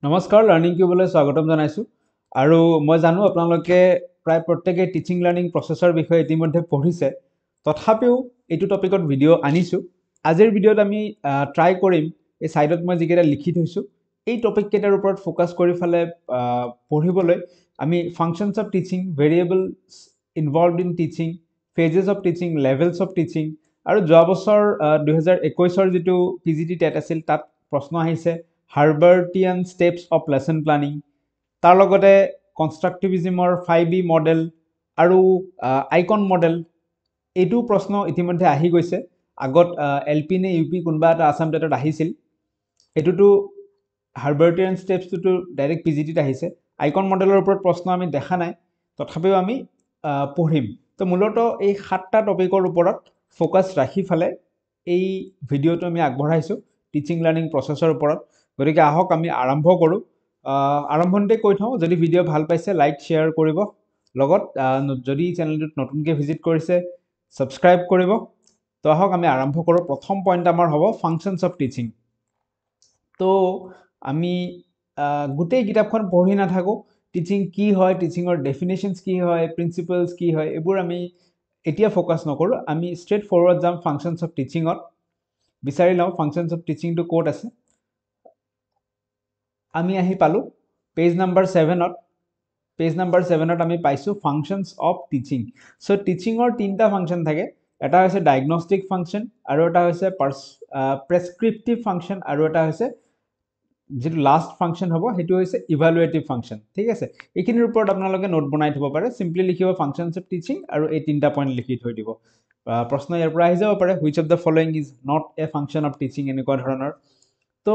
নমস্কাৰ লাৰ্ণিং কিউবলৈ স্বাগতম জনাইছো আৰু মই জানো আপোনালোকে প্ৰায় প্ৰত্যেকই টিচিং লাৰ্ণিং প্ৰচেছৰ বিষয়ে ইতিমধ্যে পঢ়িছে তথাপিও এইটো টপিকত ভিডিঅ' আনিছো আজিৰ ভিডিঅ'ত আমি ট্ৰাই কৰিম এই সাইডত মই যিকেইটা লিখি থৈছো এই টপিক কেইটাৰ ওপৰত ফোকাস কৰি ফালে পঢ়িবলৈ আমি functions of teaching variables involved in teaching phases of teaching levels of teaching আৰু যোৱা বছৰ 2021ৰ যেটো পিজিটি টেট আছিল তাত প্ৰশ্ন আহিছে Herbartian steps of lesson planning তাৰ লগতে কনস্ট্ৰাকটিভিজমৰ 5B মডেল আৰু আইকন মডেল এইটো প্ৰশ্ন ইতিমধ্যে আহি গৈছে আগত এলপি নে ইউপি কোনবা এটা আসাম টেটত আহিছিল এটোটো Herbartian steps টো ডাইৰেক্ট পিজিটিত আহিছে আইকন মডেলৰ ওপৰত প্ৰশ্ন আমি দেখা নাই তথাপিও আমি পঢ়িম তো মূলত এই সাতটা টপিকৰ ওপৰত ফোকাস ৰাখি ফালে এই ভিডিঅটো আমি আগবঢ়াইছো টিচিং লাৰ্ণিং প্ৰচেছৰ ওপৰত গতিকে আহক আমি আৰম্ভ কৰো আৰম্ভণতে কৈ থওঁ যদি ভিডিঅ' ভাল পাইছে লাইক শেয়াৰ কৰিব লগত যদি চেনেলটোত নতুনকৈ ভিজিট কৰিছে সাবস্ক্ৰাইব কৰিব তো আহক আমি আৰম্ভ কৰো প্ৰথম পইণ্ট আমাৰ হ'ব ফাংচনছ অফ টিচিং তো আমি গোটেই কিতাপখন পঢ়ি নাথাকো টিচিং কি হয় টিচিংৰ ডেফিনেশনস কি হয় প্ৰিন্সিপলস কি হয় এবোৰ আমি এতিয়া ফোকাস নকৰো আমি ষ্ট্ৰেট ফৰৱাৰ্ড যাম ফাংচনছ অফ টিচিংত বিচাৰি লওঁ functions of teaching to code আছে আমি আহি পালো পেজ নাম্বাৰ 7ত আমি পাইছো ফাংচনছ অফ টিচিং সো টিচিংৰ তিনটা ফাংচন থাকে এটা হৈছে ডায়াগনস্টিক ফাংচন আৰু এটা হৈছে প্ৰেসক্ৰিপটিভ ফাংচন আৰু এটা হৈছে যেটো লাষ্ট ফাংচন হ'ব হেতু হৈছে ইভালুয়েটিভ ফাংচন ঠিক আছে এইখিনিৰ ওপৰত আপোনালোকে নোট বনাই থব পাৰে সিম্পলি লিখিব ফাংচনছ অফ টিচিং আৰু এই তিনটা পইণ্ট লিখি থৈ দিব প্ৰশ্ন ইয়াৰ পৰা আহি যাব পাৰে which of the following is not a function of teaching এনেকুৱা ধৰণৰ তো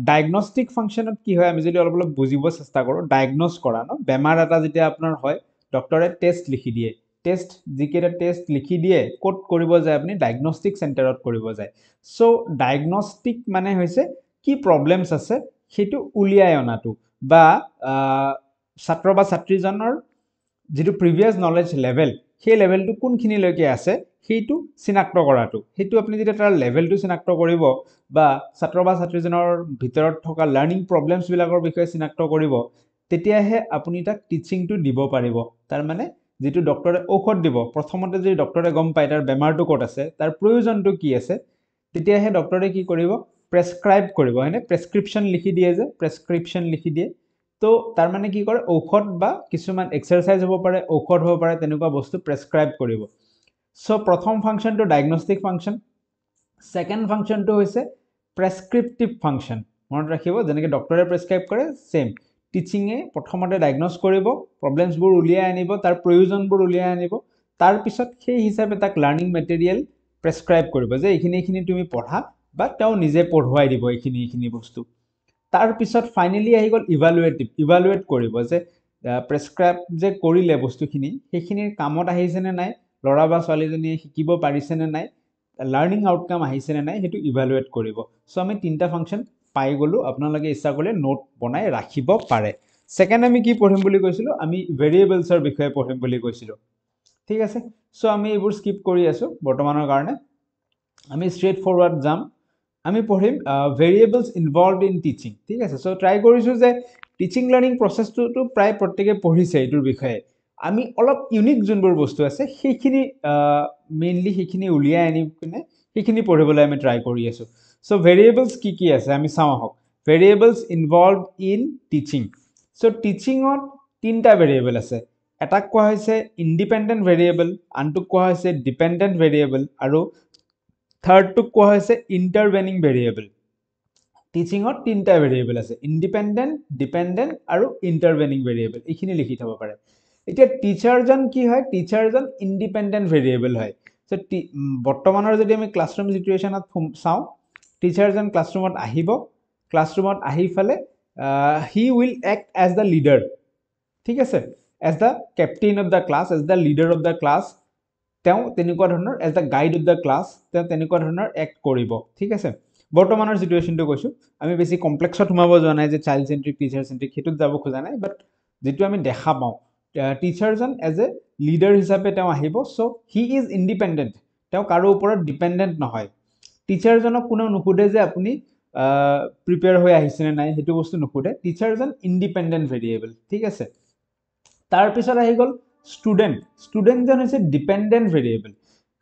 ডায়াগনস্টিক ফাংচনত কি হয় আমি যদি অলপ অলপ বুজিব চেষ্টা কৰো ডায়াগনোজ কৰা ন বেমাৰ এটা যেতিয়া আপোনাৰ হয় ডক্টৰে টেষ্ট লিখি দিয়ে টেষ্ট যিকেইটা টেষ্ট লিখি দিয়ে কোড কৰিব যায় আপুনি ডায়াগনস্টিক চেণ্টাৰত কৰিব যায় সো ডায়াগনস্টিক মানে হৈছে কি প্ৰবলেমছ আছে হেতু উলিয়াই অনাটো বা ছাত্ৰ বা ছাত্ৰীজনৰ যেটো প্ৰিভিয়াস নলেজ লেভেল সেই লেভেলটো কোনখিনি লৈকে আছে হেতু চিনাক্ত কৰাটো হেতু আপুনি যেতিয়া তাৰ লেভেলটো চিনাক্ত কৰিব বা ছাত্ৰ বা ছাত্ৰীজনৰ ভিতৰত থকা লাৰ্নিং প্ৰবলেমছ বিলাকৰ বিষয়ে চিনাক্ত কৰিব তেতিয়াহে আপুনি তাক টিচিংটো দিব পাৰিব তাৰ মানে যেটো ডক্টৰে ঔষধ দিব প্ৰথমতে যদি ডক্টৰে গম পায় তাৰ বেমাৰটো ক'ত আছে তাৰ প্ৰয়োজনটো কি আছে তেতিয়াহে ডক্টৰে কি কৰিব প্ৰেসক্ৰাইব কৰিব হয়নে প্ৰেসক্ৰিপচন লিখি দিয়ে যে প্ৰেসক্ৰিপচন লিখি দিয়ে তো তাৰ মানে কি কৰে ঔষধ বা কিছুমান এক্সাৰসাইজ হ'ব পাৰে ঔষধ হ'ব পাৰে তেনেকুৱা বস্তু প্ৰেসক্ৰাইব কৰিব সো প্ৰথম ফাংচনটো ডায়াগনস্টিক ফাংচন সেকেন্ড ফাংচনটো হৈছে প্ৰেসক্ৰিপটিভ ফাংচন মনত ৰাখিব যেনেকৈ ডক্টৰে প্ৰেসক্ৰাইব কৰে সেম টিচিংয়ে প্ৰথমতে ডায়াগনোজ কৰিব প্ৰবলেমছবোৰ উলিয়াই আনিব তাৰ প্ৰয়োজনবোৰ উলিয়াই আনিব তাৰ পিছত সেই হিচাপে তাক লাৰ্নিং মেটেৰিয়েল প্ৰেসক্ৰাইব কৰিব যে এইখিনি তুমি পঢ়া বা তেও নিজে পঢ়ুৱাই দিব এইখিনি বস্তু তাৰ পিছত ফাইনালি আহি গল ইভালুয়েট কৰিব যে প্ৰেসক্ৰাইব যে কৰিলে বস্তুখিনি সেইখিনিৰ কামত আহিছে নে নাই লৰা বা ছোৱালীজনীয়ে শিকিব পাৰিছে নে নাই লাৰ্নিং আউটকাম আহিছে নে নাই হেতু ইভালুয়েট কৰিব সো আমি তিনটা ফাংচন পাই গলো আপোনালোকে ইচ্ছা কৰিলে নোট বনাই ৰাখিব পাৰে সেকেন্ড আমি কি পঢ়িম বুলি কৈছিলো আমি ভেৰিয়েবলছৰ বিষয়ে পঢ়িম বুলি কৈছিলো ঠিক আছে সো আমি এইবোৰ স্কিপ কৰি আছো বৰ্তমানৰ কাৰণে আমি ষ্ট্ৰেট ফৰৱাৰ্ড যাম আমি পঢ়িম ভেৰিয়েবলছ ইনভলভড ইন টিচিং ঠিক আছে সো ট্ৰাই কৰিছো যে টিচিং লাৰ্নিং প্ৰসেছটো প্ৰায় প্ৰত্যেকে পঢ়িছে এইটোৰ বিষয়ে আমি অলপ ইউনিক যোনবোৰ বস্তু আছে সেইখিনি মেইনলি সেইখিনি উলিয়াই আনি কিনে সেইখিনি পঢ়িবলৈ আমি ট্ৰাই কৰি আছো সো ভেৰিয়েবলছ কি আছে আমি চাওঁ আহক variables involved in teaching so টিচিংত তিনটা ভেৰিয়েবল আছে এটা কোৱা হৈছে ইন্ডিপেন্ডেন্ট ভেৰিয়েবল আনটো কোৱা হৈছে ডিপেন্ডেন্ট ভেৰিয়েবল আৰু থাৰ্ডটো কোৱা হৈছে ইন্টাৰভেনিং ভেৰিয়েবল টিচিংত তিনটা ভেৰিয়েবল আছে ইন্ডিপেন্ডেন্ট ডিপেন্ডেন্ট আৰু ইন্টাৰভেনিং ভেৰিয়েবল এইখিনি লিখি থব পাৰে এতিয়া টিচাৰজন কি হয় টিচাৰজন ইন্ডিপেন্ডেন্ট ভেৰিয়েবল হয় সো বৰ্তমানৰ যদি আমি ক্লাছৰুম সিচুৱেশনত চাওঁ টিচাৰজন ক্লাছৰুমত আহিব ক্লাছৰুমত আহি ফালে he will act as the leader ঠিক আছে as the captain of the class as the leader of the class তেও তেনেকুৱা ধৰণৰ as the guide of the class তেও তেনেকুৱা ধৰণৰ এক্ট কৰিব ঠিক আছে বৰ্তমানৰ সিচুৱেশনটো কৈছো আমি বেছি কমপ্লেক্সত সোমাব যোৱা নাই যে চাইল্ড সেন্ট্ৰিক টিচাৰ সেন্ট্ৰিক হেতুত যাব খোজা নাই বাট যেটো আমি দেখা পাওঁ টিচাৰজন এজ এ লিডাৰ হিচাপে তেও আহিব সো হি ইজ ইন্ডিপেন্ডেন্ট তেও কাৰো ওপৰত ডিপেন্ডেন্ট নহয় টিচাৰজনক কোনো নুখুদে যে আপুনি প্ৰিপেয়াৰ হৈ আহিছেনে নাই সেইটো বস্তু নুসুধে teacher is an independent variable ঠিক আছে তাৰ পিছত আহি গ'ল ষ্টুডেণ্টজন হৈছে ডিপেণ্ডেণ্ট ভেৰিয়েবল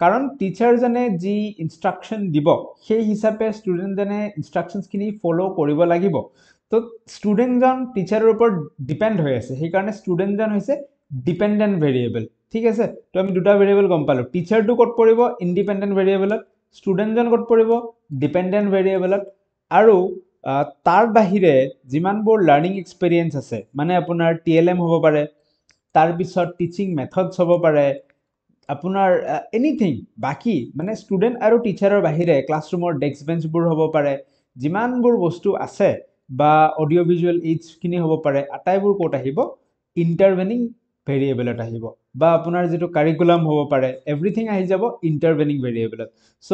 কাৰণ টিচাৰজনে যি ইনষ্ট্ৰাকশ্যন দিব সেই হিচাপে ষ্টুডেণ্টজনে ইনষ্ট্ৰাকশ্যনছখিনি ফ'ল' কৰিব লাগিব তো ষ্টুডেণ্টজন টিচাৰৰ ওপৰত ডিপেণ্ড হৈ আছে সেইকাৰণে ষ্টুডেণ্টজন হৈছে ডিপেণ্ডেণ্ট ভেৰিয়েবল ঠিক আছে তো আমি দুটা ভেৰিয়েবল গম পালোঁ টিচাৰটো ক'ত পৰিব ইণ্ডিপেণ্ডেণ্ট ভেৰিয়েবলত ষ্টুডেণ্টজন ক'ত পৰিব ডিপেণ্ডেণ্ট ভেৰিয়েবলত আৰু তাৰ বাহিৰে যিমানবোৰ লাৰ্ণিং এক্সপেৰিয়েঞ্চ আছে মানে আপোনাৰ TLM হ'ব পাৰে তাৰপিছত টিচিং মেথডছ হ'ব পাৰে আপোনাৰ এনিথিং বাকী মানে ষ্টুডেণ্ট আৰু টিচাৰৰ বাহিৰে ক্লাছৰুমৰ ডেস্ক বেঞ্চবোৰ হ'ব পাৰে যিমানবোৰ বস্তু আছে বা অডিঅ' ভিজুৱেল এইডছখিনি হ'ব পাৰে আটাইবোৰ ক'ত আহিব ইণ্টাৰভেনিং ভেৰিয়েবলত আহিব বা আপোনাৰ যিটো কাৰিকুলাম হ'ব পাৰে এভৰিথিং আহি যাব ইণ্টাৰভেনিং ভেৰিয়েবলত চ'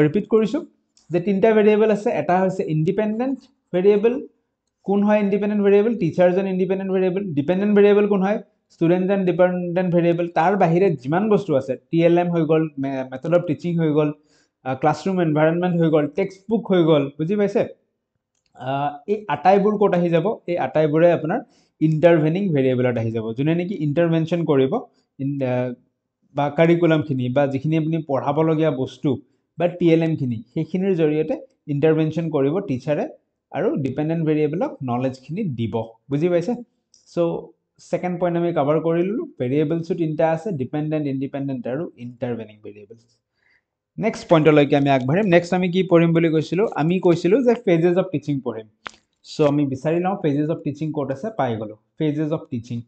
ৰিপিট কৰিছোঁ যে তিনিটা ভেৰিয়েবল আছে এটা হৈছে ইণ্ডিপেণ্ডেণ্ট ভেৰিয়েবল কোন হয় ইণ্ডিপেণ্ডেণ্ট ভেৰিয়েবল টিচাৰজন ইণ্ডিপেণ্ডেণ্ট ভেৰিয়েবল ডিপেণ্ডেণ্ট ভেৰিয়েবল কোন হয় ষ্টুডেণ্টজন ডিপেণ্ডেণ্ট ভেৰিয়েবল তাৰ বাহিৰে যিমান বস্তু আছে TLM হৈ গ'ল মেথড অফ টিচিং হৈ গ'ল ক্লাছৰুম এনভাইৰনমেণ্ট হৈ গ'ল টেক্সট বুক হৈ গ'ল বুজি পাইছে এই আটাইবোৰ ক'ত আহি যাব এই আটাইবোৰে আপোনাৰ ইণ্টাৰভেনিং ভেৰিয়েবলত আহি যাব যোনে নেকি ইণ্টাৰভেনশ্যন কৰিব বা কাৰিকুলামখিনি বা যিখিনি আপুনি পঢ়াবলগীয়া বস্তু বা TLMখিনি সেইখিনিৰ জৰিয়তে ইণ্টাৰভেনশ্যন কৰিব টিচাৰে আৰু ডিপেণ্ডেণ্ট ভেৰিয়েবলক নলেজখিনি দিব বুজি পাইছে চ' ছেকেণ্ড পইণ্ট আমি কভাৰ কৰি ল'লোঁ ভেৰিয়েবলছো তিনিটা আছে ডিপেণ্ডেণ্ট ইণ্ডিপেণ্ডেণ্ট আৰু ইণ্টাৰভেনিং ভেৰিয়েবলছ নেক্সট পইণ্টলৈকে আমি আগবাঢ়িম নেক্সট আমি কি পঢ়িম বুলি কৈছিলোঁ আমি কৈছিলোঁ যে ফেজেছ অফ টিচিং পঢ়িম চ' আমি বিচাৰি লওঁ ফেজেছ অফ টিচিং ক'ত আছে পাই গ'লোঁ ফেজেছ অফ টিচিং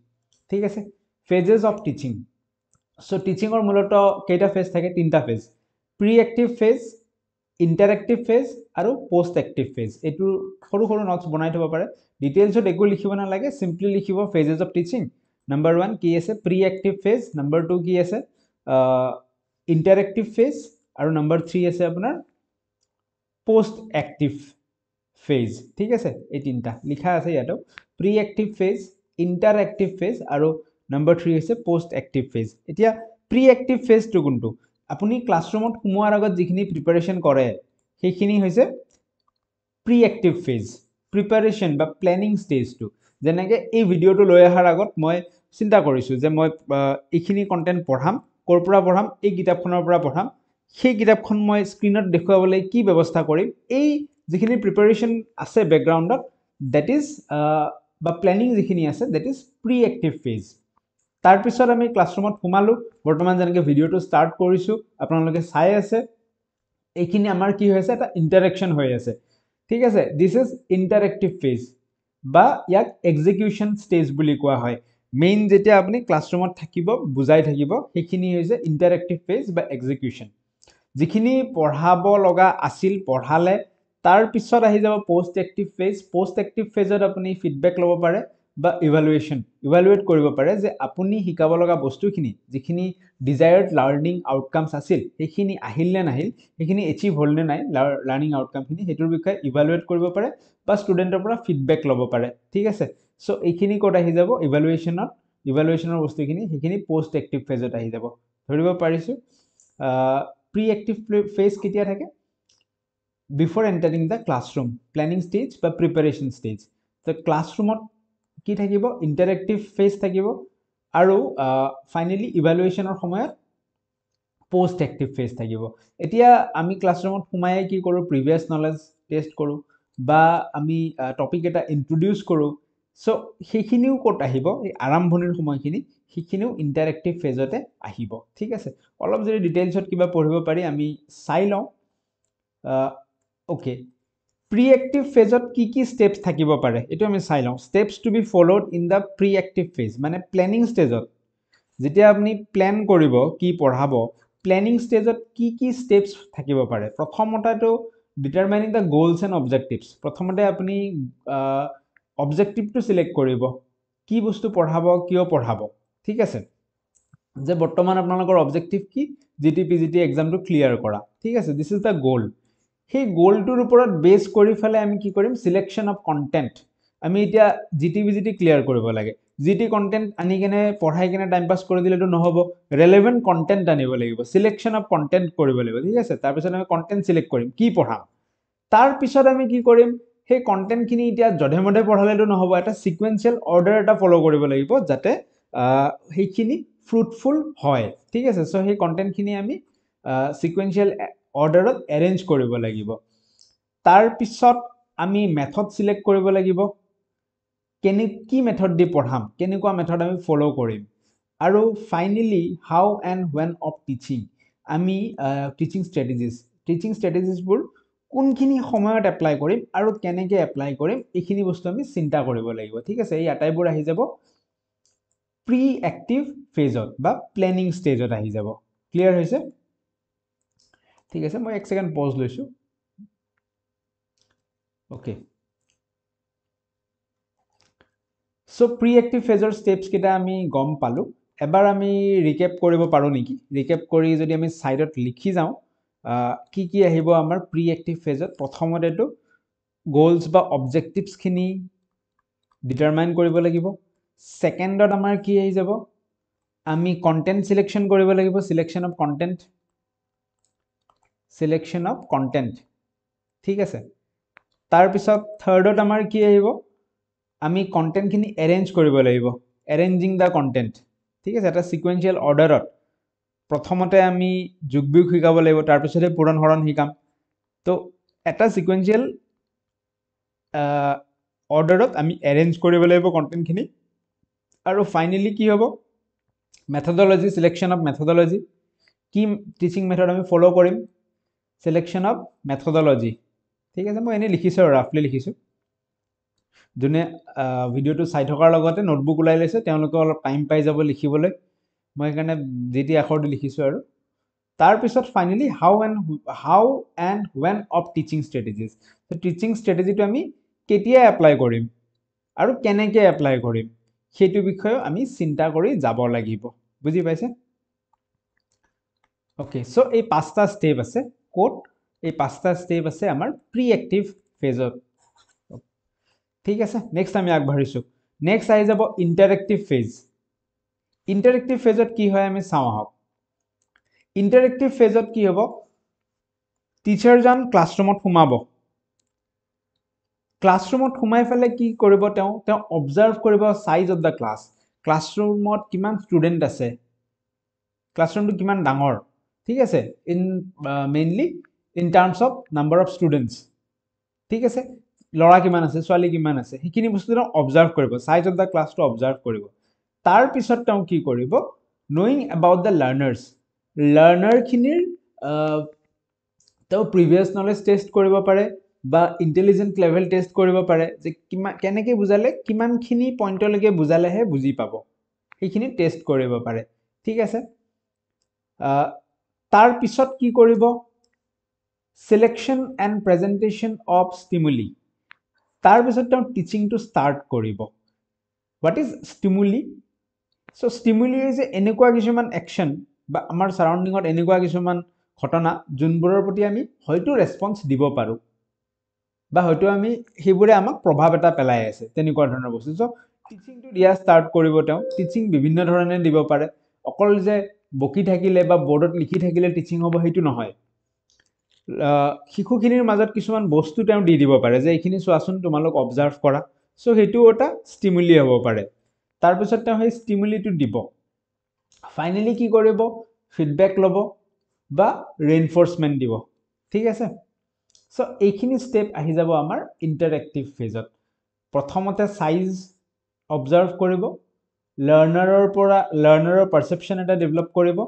ঠিক আছে ফেজেছ অফ টিচিং চ' টিচিঙৰ মূলতঃ কেইটা ফেজ থাকে তিনিটা phase pre active phase interactive phase আৰু পষ্ট এক্টিভ ফেজ এইটো সৰু সৰু নোটছ বনাই থ'ব পাৰে ডিটেইলছত একো লিখিব নালাগে চিম্পলি লিখিব ফেজেছ অফ টিচিং নাম্বাৰ 1 কি আছে প্ৰি এক্টিভ ফেজ নাম্বাৰ 2 কি আছে ইণ্টাৰেক্টিভ ফেজ আৰু নাম্বাৰ 3 আছে আপোনাৰ পোষ্ট এক্টিভ ফেজ ঠিক আছে এই তিনিটা লিখা আছে ইয়াতো pre active phase interactive phase আৰু নাম্বাৰ 3 হৈছে পোষ্ট এক্টিভ ফেজ এতিয়া প্ৰি এক্টিভ ফেজটো কোনটো আপুনি ক্লাছৰুমত সোমোৱাৰ আগত যিখিনি প্ৰিপাৰেশ্যন কৰে সেইখিনি হৈছে প্ৰি এক্টিভ ফেজ প্ৰিপাৰেশ্যন বা প্লেনিং ষ্টেজটো যেনেকৈ এই ভিডিঅ'টো লৈ অহাৰ আগত মই চিন্তা কৰিছোঁ যে মই এইখিনি কণ্টেণ্ট পঢ়াম ক'ৰ পৰা পঢ়াম এই কিতাপখনৰ পৰা পঢ়াম সেই কিতাপখন মই স্ক্ৰীণত দেখুৱাবলৈ কি ব্যৱস্থা কৰিম এই যিখিনি প্ৰিপাৰেশ্যন আছে বেকগ্ৰাউণ্ডত ডেট ইজ বা প্লেনিং যিখিনি আছে that is pre active phase তাৰপিছত আমি ক্লাছৰুমত সোমালোঁ বৰ্তমান যেনেকৈ ভিডিঅ'টো ষ্টাৰ্ট কৰিছোঁ আপোনালোকে চাই আছে এইখিনি আমাৰ কি হৈ আছে এটা ইণ্টাৰেকশ্যন হৈ আছে ঠিক আছে দিছ ইজ ইণ্টাৰেক্টিভ ফেজ বা ইয়াক এক্সিকিউশ্যন ষ্টেজ বুলি কোৱা হয় মেইন যেতিয়া আপুনি ক্লাছৰুমত থাকিব বুজাই থাকিব সেইখিনি হৈছে ইণ্টাৰেক্টিভ ফেজ বা এক্সিকিউশ্যন যিখিনি পঢ়াব লগা আছিল পঢ়ালে তাৰপিছত আহি যাব পোষ্ট এক্টিভ ফেজত আপুনি ফিডবেক ল'ব পাৰে বা ইভালুৱেট কৰিব পাৰে যে আপুনি শিকাব লগা বস্তুখিনি যিখিনি ডিজায়াৰ্ড লাৰ্ণিং আউটকামছ আছিল সেইখিনি আহিল নে নাহিল সেইখিনি এচিভ হ'ল নে নাই লাৰ্ণিং আউটকামখিনি সেইটোৰ বিষয়ে ইভালুৱেট কৰিব পাৰে বা ষ্টুডেণ্টৰ পৰা ফিডবেক ল'ব পাৰে ঠিক আছে চ' এইখিনি ক'ত আহি যাব ইভালুৱেশ্যনৰ বস্তুখিনি সেইখিনি পোষ্ট এক্টিভ ফেজত আহি যাব ধৰিব পাৰিছোঁ প্ৰি এক্টিভ ফেজ কেতিয়া থাকে before entering the classroom planning stage বা প্ৰিপাৰেশ্যন ষ্টেজ তো ক্লাছৰুমত কি থাকিব ইণ্টাৰেক্টিভ ফেজ থাকিব আৰু ফাইনেলি ইভালুৱেশ্যনৰ সময়ত পোষ্ট এক্টিভ ফেজ থাকিব এতিয়া আমি ক্লাছৰুমত সোমাই কি কৰোঁ প্ৰিভিয়াছ নলেজ টেষ্ট কৰোঁ বা আমি টপিক এটা ইন্ট্ৰডিউচ কৰোঁ চ' সেইখিনিও ক'ত আহিব এই আৰম্ভণিৰ সময়খিনি সেইখিনিও ইণ্টাৰেক্টিভ ফেজতে আহিব ঠিক আছে অলপ যদি ডিটেইলছত কিবা পঢ়িব পাৰি আমি চাই লওঁ অ'কে প্ৰি এক্টিভ ফেজত কি ষ্টেপছ থাকিব পাৰে এইটো আমি চাই লওঁ steps to be followed in the pre active phase মানে প্লেনিং ষ্টেজত যেতিয়া আপুনি প্লেন কৰিব কি পঢ়াব প্লেনিং ষ্টেজত কি ষ্টেপছ থাকিব পাৰে প্ৰথমতেতো ডিটাৰমাইনিং দ্য গ'লছ এণ্ড অবজেক্টিভছ প্ৰথমতে আপুনি অবজেক্টিভটো চিলেক্ট কৰিব কি বস্তু পঢ়াব কিয় পঢ়াব ঠিক আছে যে বৰ্তমান আপোনালোকৰ অবজেক্টিভ কি GT এক্সামটো ক্লিয়াৰ কৰা ঠিক আছে দিছ ইজ দ্য গ'ল সেই গ'লটোৰ ওপৰত বেছ কৰি ফেলে আমি কি কৰিম চিলেকশ্যন অফ কণ্টেণ্ট আমি এতিয়া GT ক্লিয়াৰ কৰিব লাগে GT কণ্টেণ্ট আনি কেনে পঢ়াই কেনে টাইম পাছ কৰি দিলেতো নহ'ব ৰেলেভেণ্ট কণ্টেণ্ট আনিব লাগিব চিলেকশ্যন অফ কণ্টেণ্ট কৰিব লাগিব ঠিক আছে তাৰপিছত আমি কণ্টেণ্ট চিলেক্ট কৰিম কি পঢ়াম তাৰ পিছত আমি কি কৰিম সেই কন্টেন্টখিনি এতিয়া জধে মধে পঢ়ালেতো নহব এটা সিকুৱেন্সিয়েল অৰ্ডাৰ এটা ফলো কৰিব লাগিব যাতে সেইখিনি ফ্ৰুটফুল হয় ঠিক আছে সো সেই কন্টেন্টখিনি আমি সিকুৱেন্সিয়েল অৰ্ডাৰত এৰেঞ্জ কৰিব লাগিব তাৰ পিছত আমি মেথড সিলেক্ট কৰিব লাগিব কি মেথড দি পঢ়াম কেনেকুৱা মেথড আমি ফলো কৰিম আৰু finally how and when of teaching আমি টিচিং ষ্ট্ৰেটেজিজবোৰ কোনখিনি সময়ত এপ্লাই কৰিম আৰু কেনেকৈ এপ্লাই কৰিম এইখিনি বস্তু আমি চিন্তা কৰিব লাগিব ঠিক আছে এই আটাইবোৰ আহি যাব প্ৰি এক্টিভ ফেজত বা প্লেনিং ষ্টেজত আহি যাব ক্লিয়াৰ হৈছে ঠিক আছে মই এক সেকেন্ড পজ লৈছো ওকে সো প্ৰি এক্টিভ ফেজৰ স্টেপস কেইটা আমি গম পালো এবাৰ আমি ৰিকেপ কৰিব পাৰো নেকি ৰিকেপ কৰি যদি আমি সাইডত লিখি যাওঁ কি আহিব আমাৰ প্ৰি এক্টিভ ফেজত প্ৰথমতেটো গোলস বা অবজেক্টিভস খিনি ডিটাৰমাইন কৰিব লাগিব সেকেন্ডত আমাৰ কি আহি যাব আমি কন্টেন্ট সিলেকশন কৰিব লাগিব সিলেকশন অফ কন্টেন্ট ঠিক আছে তাৰ পিছত থাৰ্ডত আমাৰ কি আহিব আমি কন্টেন্ট খিনি এৰেঞ্জ কৰিব লাগিব এৰেঞ্জিং দা কন্টেন্ট ঠিক আছে এটা সিকুৱেন্সিয়েল অৰ্ডাৰত প্ৰথমতে আমি যোগ বিয়োগ শিকাব লাগিব তাৰ পিছতে পূৰণ হৰণ শিকাম তো এটা সিকুৱেন্সিয়েল অৰ্ডাৰত আমি এৰেঞ্জ কৰিব লাগিব কন্টেন্ট খিনি আৰু ফাইনালি কি হ'ব মেথডলজি সিলেকশন অফ মেথডলজি কি টিচিং মেথড আমি ফলো কৰিম সিলেকশন অফ মেথডলজি ঠিক আছে মই এনে লিখিছো ৰাফলি লিখিছো যোনে ভিডিওটো চাই থকাৰ লগতে নোটবুক ওলাই লৈছে তেওঁলোকে অলপ টাইম পাই যাব লিখিবলৈ মই সেইকাৰণে যেটি আখৰটো লিখিছো আৰু তাৰ পিছত finally how and when of teaching strategies তো টিচিং ষ্ট্ৰেটেজিটো আমি কেতিয়া এপ্লাই কৰিম আৰু কেনেকৈ এপ্লাই কৰিম সেইটো বিষয়ে আমি চিন্তা কৰি যাব লাগিব বুজি পাইছে ওকে সো এই পাঁচটা স্টেপ আছে কোড এই পাঁচটা স্টেপ আছে আমাৰ প্ৰি এক্টিভ ফেজত ঠিক আছে নেক্সট আমি আগবাঢ়িছো নেক্সট আহি যাব ইন্টাৰেক্টিভ ফেজত কি হয় আমি চাওঁ আহক ইন্টাৰেক্টিভ ফেজত কি হ'ব টিচাৰজন ক্লাছৰুমত সোমাই ফেলে কি কৰিব তেওঁ অবজাৰ্ভ কৰিব সাইজ অফ দা ক্লাছৰুমত কিমান ষ্টুডেন্ট আছে ক্লাছৰুমটো কিমান ডাঙৰ ঠিক আছে mainly in terms of number of students ঠিক আছে লৰা কিমান আছে ছোৱালী কিমান আছে সেইখিনি বস্তু তেওঁ অবজাৰ্ভ কৰিব সাইজ অফ দা ক্লাছটো অবজাৰ্ভ কৰিব তাৰ পিছত তেওঁ কি কৰিব নয়িং এবাউট দা লাৰ্নাৰখিনিৰ তেওঁ প্ৰিভিয়াছ নলেজ টেষ্ট কৰিব পাৰে বা ইন্টেলিজেন্ট লেভেল টেষ্ট কৰিব পাৰে যে কেনেকৈ বুজালে কিমানখিনি পইণ্টলৈকে বুজালেহে বুজি পাব সেইখিনি টেষ্ট কৰিব পাৰে ঠিক আছে তাৰ পিছত কি কৰিব সিলেকশন এণ্ড প্ৰেজেন্টেশন অফ ষ্টিমুলি তাৰ পিছত তেওঁ টিচিংটো ষ্টাৰ্ট কৰিব হোৱাট ইজ ষ্টিমুলি সো ষ্টিমুলি হৈছে এনেকুৱা কিছুমান একশ্যন বা আমাৰ সাৰাউণ্ডিঙত এনেকুৱা কিছুমান ঘটনা যোনবোৰৰ প্ৰতি আমি হয়তো ৰেসপন্স দিব পাৰো বা হয়তো আমি সেইবোৰে আমাক প্ৰভাৱ এটা পেলাই আছে তেনেকুৱা ধৰণৰ বস্তু সো টিচিংটো দিয়া ষ্টাৰ্ট কৰিব তেওঁ টিচিং বিভিন্ন ধৰণে দিব পাৰে অকল যে বকি থাকিলে বা বোৰ্ডত লিখি থাকিলে টিচিং হ'ব সেইটো নহয় শিশুখিনিৰ মাজত কিছুমান বস্তু তেওঁ দি দিব পাৰে যে এইখিনি চোৱাচোন তোমালোক অবজাৰ্ভ কৰা সো সেইটো এটা ষ্টিমুলি হ'ব পাৰে তাৰ পিছত তেওঁ সেই ষ্টিমুলিটো দিব ফাইনালি কি কৰিব ফিডবেক ল'ব বা ৰিইনফোৰ্সমেন্ট দিব ঠিক আছে সো এইখিনি স্টেপ আহি যাব আমাৰ ইন্টাৰেক্টিভ ফেজত প্ৰথমতে সাইজ অবজাৰ্ভ কৰিব লাৰ্নাৰৰ পাৰসেপশন এটা ডেভেলপ কৰিব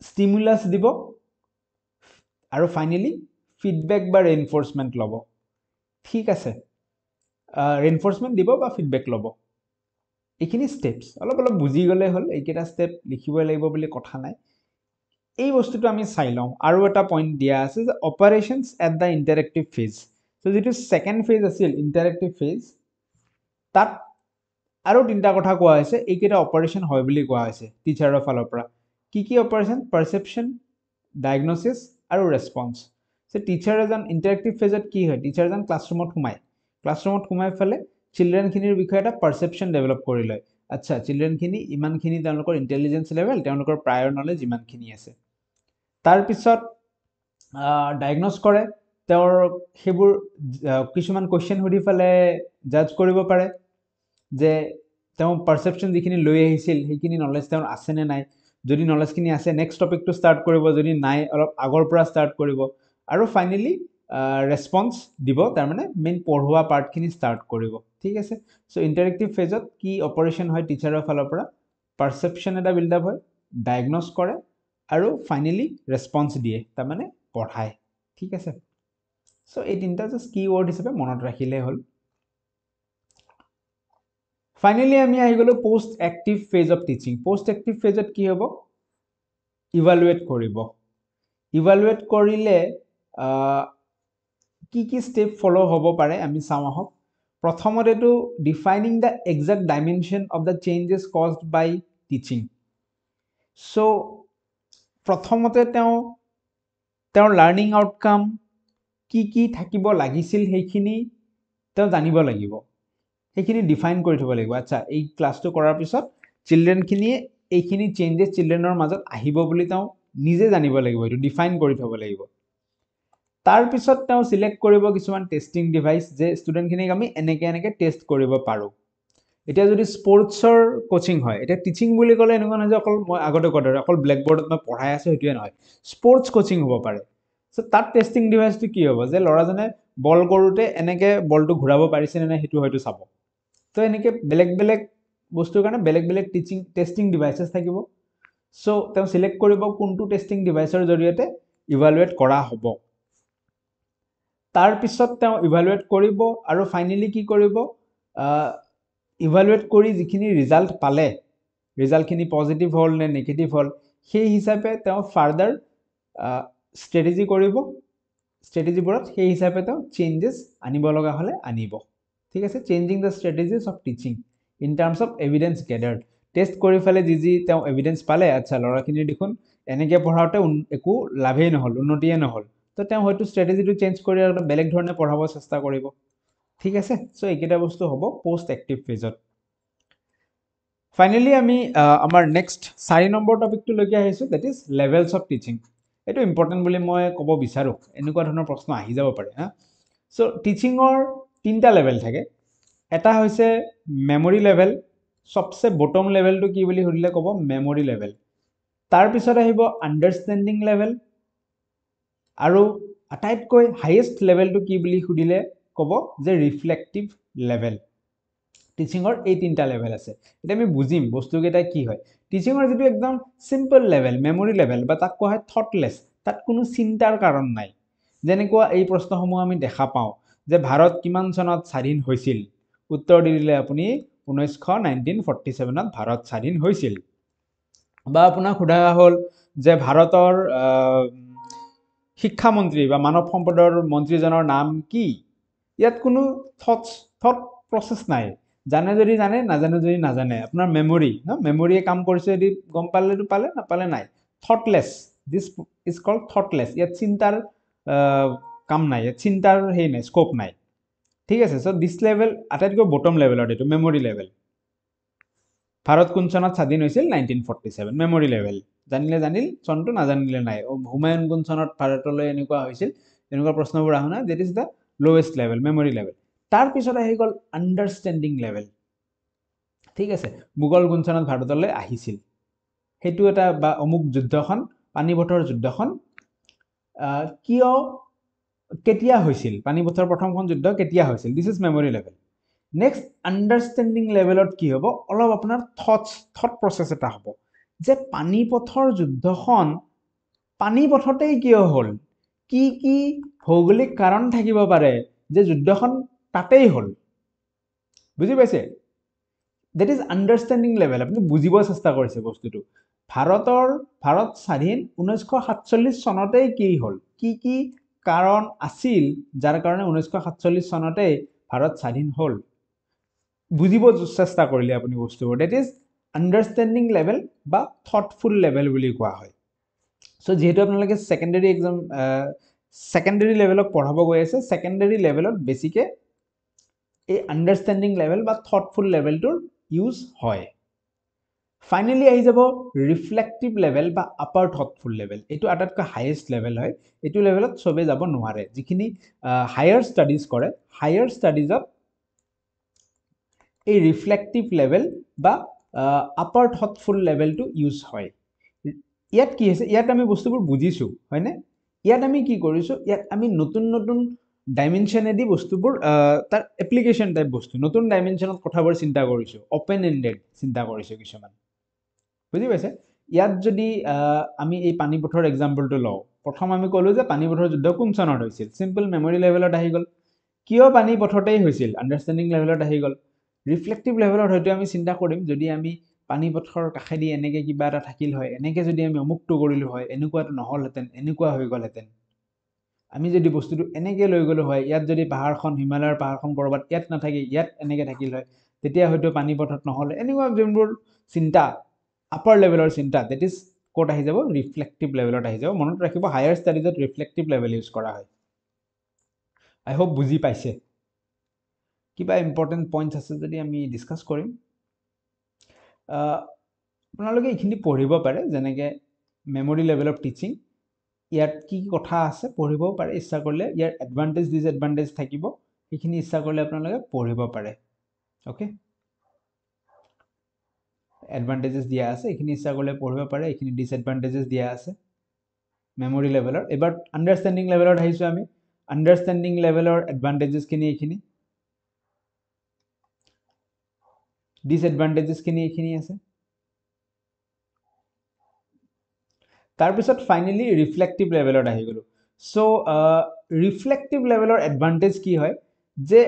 ষ্টিমুলাছ দিব আৰু ফাইনালি ফিডবেক বা ৰিইনফোৰ্সমেন্ট ল'ব ঠিক আছে ৰিইনফোৰ্সমেন্ট দিব বা ফিডবেক ল'ব এইখিনি স্টেপস অলপ বুজি গলে হল এইকেইটা স্টেপ লিখিবই লাগিব বুলি কথা নাই এই বস্তুটো আমি চাই লওঁ আৰু এটা পইণ্ট দিয়া আছে যে operations at the interactive phase so যেটো সেকেন্ড ফেজ আছিল ইন্টাৰেক্টিভ ফেজ তাত আৰু তিনটা কথা কোৱা হৈছে এইকেইটা অপাৰেশন হয় বুলি কোৱা হৈছে টিচাৰৰ ফালৰ পৰা কি অপাৰেশন পাৰসেপশন ডায়াগনোসিস আৰু ৰেসপন্স সো টিচাৰ এজন ইন্টাৰেক্টিভ ফেজত কি হয় টিচাৰজন ক্লাছৰুমত সোমাই ফেলে চিলড্ৰেনখিনিৰ বিষয়ে এটা পাৰসেপশন ডেভেলপ কৰি লয় আচ্ছা চিলড্ৰেনখিনি ইমানখিনি তেওঁলোকৰ ইন্টেলিজেন্স লেভেল তেওঁলোকৰ প্ৰায়ৰ নলেজ ইমানখিনি আছে তাৰ পিছত ডায়াগনোস কৰে তেওঁৰ সেইবোৰ কিছুমান কোৱেশ্চন সুধি পেলে জাজ কৰিব পাৰে যে তেওঁ পাৰসেপশন যিখিনি লৈ আহিছিল সেইখিনি নলেজ তেওঁৰ আছে নে নাই যদি নলেজখিনি আছে নেক্সট টপিকটো ষ্টাৰ্ট কৰিব যদি নাই অলপ আগৰ পৰা ষ্টাৰ্ট কৰিব আৰু ফাইনেলি ৰেসপন্স দিব তাৰ মানে মেইন পঢ়োৱা পাৰ্টখিনি ষ্টাৰ্ট কৰিব ঠিক আছে সো ইন্টাৰেক্টিভ ফেজত কি অপাৰেশন হয় টিচাৰৰ ফালৰ পৰা পাৰসেপশন এটা বিল্ড আপ হয় ডায়াগনস কৰে আৰু ফাইনেলি ৰেসপন্স দিয়ে তাৰ মানে পঢ়ায় ঠিক আছে সো এই তিনটা জাস্ট কিওয়াৰ্ড হিচাপে মনত ৰাখিলে হ'ল ফাইনেলি আমি আহি গলো post active phase of teaching post active ফেজত কি হ'ব ইভালুৱেট কৰিব ইভালুৱেট কৰিলে কি স্টেপ ফলো হ'ব পাৰে আমি চাওঁ আহক প্ৰথমতেটো defining the exact dimension of the changes caused by teaching so প্ৰথমতে তেওঁৰ লাৰ্নিং আউটকাম কি থাকিব লাগিছিল সেইখিনি তেওঁ জানিব লাগিব সেইখিনি ডিফাইন কৰি থব লাগিব আচ্ছা এই ক্লাছটো কৰাৰ পিছত চিলড্ৰেনখিনিয়ে এইখিনি চেঞ্জেছ চিলড্ৰেনৰ মাজত আহিব বুলি তেওঁ নিজে জানিব লাগিব এইটো ডিফাইন কৰি থব লাগিব তাৰ পিছত তেওঁ সিলেক্ট কৰিব কিছুমান টেষ্টিং ডিভাইস যে ষ্টুডেন্টখিনিক আমি এনেকে টেষ্ট কৰিব পাৰো এটা যদি স্পৰ্টছৰ কোচিং হয় এটা টিচিং বুলি ক'লে এনেকুৱা নহয় যে অকল মই আগতে ক'লে অকল ব্ল্যাকবোৰ্ডত মই পঢ়াই আছো হেতুৱে নহয় স্পৰ্টছ কোচিং হ'ব পাৰে সো তাত টেষ্টিং ডিভাইসটো কি হ'ব যে লৰাজনে বল কৰোতে এনেকে বলটো ঘূৰাব পাৰিছে নে নাই হেতু হয়তো চাব তো এনেকে বেলেগ বস্তুৰ কাৰণে বেলেগ টেষ্টিং ডিভাইসেস থাকিব সো তেওঁ সিলেক্ট কৰিব কোনটো টেষ্টিং ডিভাইসৰ জৰিয়তে ইভালুৱেট কৰা হ'ব তাৰ পিছত তেওঁ ইভালুৱেট কৰিব আৰু ফাইনেলি কি কৰিব ইভালুৱেট কৰি যিখিনি ৰিজাল্ট পালে ৰিজাল্টখিনি পজিটিভ হ'ল নে নেগেটিভ হ'ল সেই হিচাপে তেওঁ ফাৰ্দাৰ স্ট্ৰেটেজি কৰিব স্ট্ৰেটেজিবোৰত সেই হিচাপে তেওঁ চেঞ্জেছ আনিব লগা হলে আনিব ঠিক আছে changing the strategies of teaching in terms of evidence gathered test কৰি ফেলে যি তেওঁ এভিডেন্স পালে আচ্ছা লৰাখিনি দেখোন এনেকে পঢ়াওতে একো লাভেই নহল উন্নতিয়ে নহল তো তেওঁ হয়তো স্ট্ৰেটেজিটো চেঞ্জ কৰি আৰু বেলেগ ধৰণে পঢ়াব চেষ্টা কৰিব ঠিক আছে সো এইকেইটা বস্তু হ'ব পোষ্ট এক্টিভ ফেজত ফাইনেলি আমি আমাৰ নেক্সট 4 নম্বৰ টপিকটো লৈকে আহিছো that is levels of teaching এটো ইম্পৰ্টেন্ট বুলি মই ক'ব বিচাৰো এনেকুৱা ধৰণৰ প্ৰশ্ন আহি যাব পাৰে হা সো টিচিংৰ তিনটা লেভেল থাকে এটা হৈছে মেমৰি লেভেল সবসে বটম লেভেলটো কি বুলি সুধিলে ক'ব মেমৰি লেভেল তাৰ পিছত আহিব আন্ডাৰষ্টেণ্ডিং লেভেল আৰু আটাইতকৈ হাইয়েষ্ট লেভেলটো কি বুলি সুধিলে ক'ব যে ৰিফ্লেক্টিভ লেভেল টিচিংৰ এই তিনটা লেভেল আছে এটা আমি বুজিম বস্তুকেইটা কি হয় টিচিংৰ যেটো একদম সিম্পল লেভেল মেমৰি লেভেল বা তাক কোৱা হয় থটলেস তাত কোনো চিন্তাৰ কাৰণ নাই যেনেকুৱা এই প্ৰশ্নসমূহ আমি দেখা পাওঁ যে ভাৰত কিমান চনত স্বাধীন হৈছিল উত্তৰ দিলে আপুনি 1947 ত ভাৰত স্বাধীন হৈছিল বা আপোনাক সোধা হ'ল যে ভাৰতৰ শিক্ষা মন্ত্ৰী বা মানৱ সম্পদৰ মন্ত্ৰীজনৰ নাম কি ইয়াত কোনো থট প্ৰসেস নাই জানে যদি জানে নাজানে যদি নাজানে আপোনাৰ মেমৰি ন মেমৰিয়ে কাম কৰিছে যদি গম পালেটো পালে নাপালে নাই thoughtless this is called thoughtless ইয়াত চিন্তাৰ কাম নাই ইয়াত চিন্তাৰ হেই নাই স্কোপ নাই ঠিক আছে সো দিস লেভেল আটাইতকৈ বটম লেভেলৰ এটো মেমৰি লেভেল ভাৰত কোন চনত স্বাধীন হৈছিল 1947 মেমৰি লেভেল জানিলে জানিল চনটো নাজানিলে নাই হুমায়ুন কোন চনত ভাৰতলৈ এনেকুৱা হৈছিল এনেকুৱা প্ৰশ্নবোৰ Ahna that is the lowest level memory level তাৰ পিছত আহি গল আন্ডাৰষ্টেণ্ডিং লেভেল ঠিক আছে মোগল কোন চনত ভাৰতলৈ আহিছিল হেতু এটা বা অমুক যুদ্ধখন পানিপথৰ যুদ্ধখন কিয় কেতিয়া হৈছিল পানিপথৰ প্ৰথমখন যুদ্ধ কেতিয়া হৈছিল this is memory level next understanding লেভেলত কি হ'ব অলপ আপোনাৰ থট প্ৰসেস এটা হ'ব যে পানিপথৰ যুদ্ধখন পানিপথতেই কিয় হ'ল কি ভৌগোলিক কাৰণ থাকিব পাৰে যে যুদ্ধখন তাতেই হ'ল বুজি পাইছে দ্যাট ইজ আন্ডাৰষ্টেণ্ডিং লেভেল আপুনি বুজিব চেষ্টা কৰিছে বস্তুটো ভাৰত স্বাধীন 1947 চনতেই কি হ'ল কি কাৰণ আছিল যাৰ কাৰণে 1947 চনতে ভাৰত স্বাধীন হ'ল বুজিব চেষ্টা কৰিলে আপুনি বস্তুবোৰ দ্যাট ইজ আন্ডাৰষ্টেণ্ডিং লেভেল বা থটফুল লেভেল বুলি কোৱা হয় সো যেহেতু আপোনালোকে সেকেন্ডাৰী এক্সাম সেকেন্ডাৰী লেভেলক পঢ়াব গৈ আছে সেকেন্ডাৰী লেভেলত বেছিকে এই আন্ডাৰষ্টেণ্ডিং লেভেল বা থটফুল লেভেলটোৰ ইউজ হয় ফাইনেলি আহি যাব ৰিফ্লেক্টিভ লেভেল বা আপাৰ থটফুল লেভেল। এইটো আটাইতকৈ হাইয়েষ্ট লেভেল হয়। এইটো লেভেলত চবেই যাব নোৱাৰে। যিখিনি হায়াৰ ষ্টাডিজ কৰে, হায়াৰ ষ্টাডিজত এই ৰিফ্লেক্টিভ লেভেল বা আপাৰ থটফুল লেভেলটো ইউজ হয়। ইয়াত কি হৈছে, ইয়াত আমি বস্তুবোৰ বুজিছোঁ হয়নে? ইয়াত আমি কি কৰিছোঁ, ইয়াত আমি নতুন নতুন ডাইমেনশ্যনেদি বস্তুবোৰ তাৰ এপ্লিকেশ্যন টাইপ বস্তু, নতুন ডাইমেনশ্যনত কথাবোৰ চিন্তা কৰিছোঁ, অপেন এণ্ডেড চিন্তা কৰিছোঁ কিছুমান, বুজি পাইছে? ইয়াত যদি আমি এই পানীপথৰ এক্সাম্পলটো লওঁ, প্ৰথম আমি ক'লোঁ যে পানীপথৰ যুদ্ধ কোন চনত হৈছিল, চিম্পল মেমৰি লেভেলত আহি গ'ল। কিয় পানীপথতেই হৈছিল, আণ্ডাৰষ্টেণ্ডিং লেভেলত আহি গ'ল। ৰিফ্লেক্টিভ লেভেলত হয়তো আমি চিন্তা কৰিম, যদি আমি পানীপথৰ কাষেদি এনেকৈ কিবা এটা থাকিল হয়, এনেকৈ যদি আমি অমুকটো কৰিলোঁ হয়, এনেকুৱাটো নহ'লহেঁতেন, এনেকুৱা হৈ গ'লহেঁতেন। আমি যদি বস্তুটো এনেকৈ লৈ গ'লোঁ হয়, ইয়াত যদি পাহাৰখন, হিমালয়ৰ পাহাৰখন ক'ৰবাত ইয়াত নাথাকি ইয়াত এনেকৈ থাকিল হয়, তেতিয়া হয়তো পানীপথত নহ'লে, এনেকুৱা যোনবোৰ চিন্তা, আপাৰ লেভেলৰ চিন্তা, ডেট ইজ ক'ত আহি যাব, ৰিফ্লেক্টিভ লেভেলত আহি যাব। মনত ৰাখিব, হায়াৰ ষ্টাডিজত ৰিফ্লেক্টিভ লেভেল ইউজ কৰা হয়। আই হোপ বুজি পাইছে। কিবা ইম্পৰ্টেণ্ট পইণ্টছ আছে যদি আমি ডিছকাছ কৰিম। আপোনালোকে এইখিনি পঢ়িব পাৰে, যেনেকৈ মেমৰি লেভেল অফ টিচিং, ইয়াত কি কথা আছে পঢ়িবও পাৰে ইচ্ছা কৰিলে। ইয়াৰ এডভান্টেজ ডিছএডভান্টেজ থাকিব, সেইখিনি ইচ্ছা কৰিলে আপোনালোকে পঢ়িব পাৰে। অ'কে, এডভান্টেজেছ দিয়া আছে, এইখিনি ইচ্ছা কৰিলে পঢ়িব পাৰে। এইখিনি ডিছএডভান্টেজেছ দিয়া আছে মেমৰি লেভেলৰ। এবাৰ আণ্ডাৰষ্টেণ্ডিং লেভেলত আহিছোঁ আমি। আণ্ডাৰষ্টেণ্ডিং লেভেলৰ এডভান্টেজেছখিনি এইখিনি, ডিছএডভান্টেজেছখিনি এইখিনি আছে। তাৰপিছত ফাইনেলি ৰিফ্লেক্টিভ লেভেলত আহি গ'লোঁ। চ' ৰিফ্লেক্টিভ লেভেলৰ এডভান্টেজ কি হয়, যে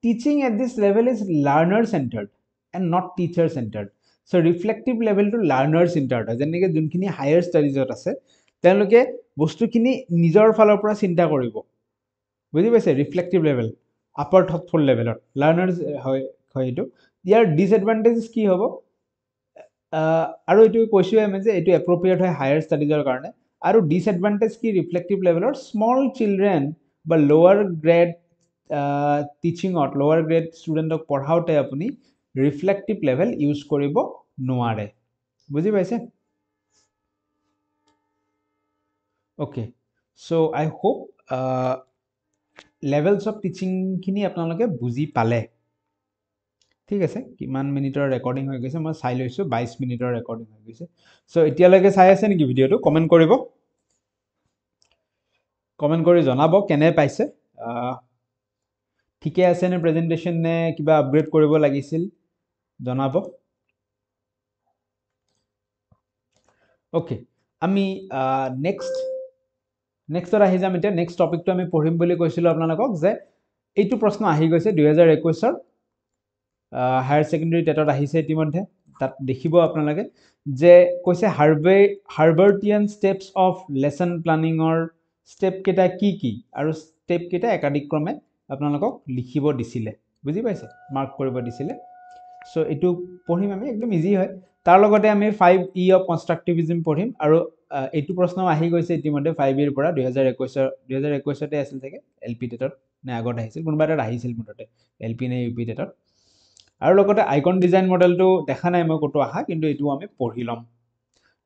teaching at this level is learner centred and not teacher centred. So' reflective লেভেলটো লাৰ্ণাৰ চেণ্টাৰ্ড হয়। যেনেকৈ যোনখিনি হায়াৰ ষ্টাডিজত আছে, তেওঁলোকে বস্তুখিনি নিজৰ ফালৰ পৰা চিন্তা কৰিব, বুজি পাইছে? ৰিফ্লেক্টিভ লেভেল, আপাৰ থটফুল লেভেলত লাৰ্ণাৰ হয় এইটো। ইয়াৰ ডিছএডভান্টেজ কি হ'ব, আৰু এইটো কৈছোঁৱে আমি যে এইটো এপ্ৰপ্ৰিয়েট হয় হায়াৰ ষ্টাডিজৰ কাৰণে। আৰু ডিছএডভান্টেজ কি ৰিফ্লেক্টিভ লেভেলৰ, স্মল চিলড্ৰেন বা লোৱাৰ গ্ৰেড টিচিঙত, লোৱাৰ গ্ৰেড ষ্টুডেণ্টক পঢ়াওঁতে আপুনি ৰিফ্লেক্টিভ লেভেল ইউজ কৰিব নোৱাৰে, বুজি পাইছে? Okay, so' I hope levels of টিচিংখিনি আপোনালোকে বুজি পালে। ঠিক আছে, কিমান মিনিটৰ ৰেকৰ্ডিং হৈ গৈছে মই চাই লৈছোঁ, 22 মিনিটৰ ৰেকৰ্ডিং হৈ গৈছে। চ' এতিয়ালৈকে চাই আছে নেকি ভিডিঅ'টো? কমেণ্ট কৰিব, কমেণ্ট কৰি জনাব কেনে পাইছে। ঠিকে আছে নে প্ৰেজেণ্টেশ্যন, নে কিবা আপগ্ৰেড কৰিব লাগিছিল, জনাব। অ'কে, আমি নেক্সটত আহি যাম এতিয়া। নেক্সট টপিকটো আমি পঢ়িম বুলি কৈছিলোঁ আপোনালোকক, যে এইটো প্ৰশ্ন আহি গৈছে 2021 হায়াৰ ছেকেণ্ডেৰী টেটত আহিছে ইতিমধ্যে। তাত দেখিব আপোনালোকে যে কৈছে হাৰ্বাৰ্টিয়ান ষ্টেপছ অফ লেচন প্লানিঙৰ ষ্টেপ কেইটা কি কি, আৰু ষ্টেপ কেইটা একাদিক্ৰমে আপোনালোকক লিখিব দিছিলে, বুজি পাইছে? মাৰ্ক কৰিব দিছিলে। চ' এইটো পঢ়িম আমি, একদম ইজি হয়। তাৰ লগতে আমি 5E অফ কনষ্ট্ৰাকটিভিজম পঢ়িম। আৰু এইটো প্ৰশ্ন আহি গৈছে ইতিমধ্যে 5E পৰা 2021 আছিল চাগে, LP টেটত নে আগত আহিছিল, কোনোবা এটাত আহিছিল মুঠতে, LP নে UP টেটত। আৰু লগতে আইকন ডিজাইন মডেলটো দেখা নাই মই ক'তো অহা, কিন্তু এইটো আমি পঢ়ি ল'ম।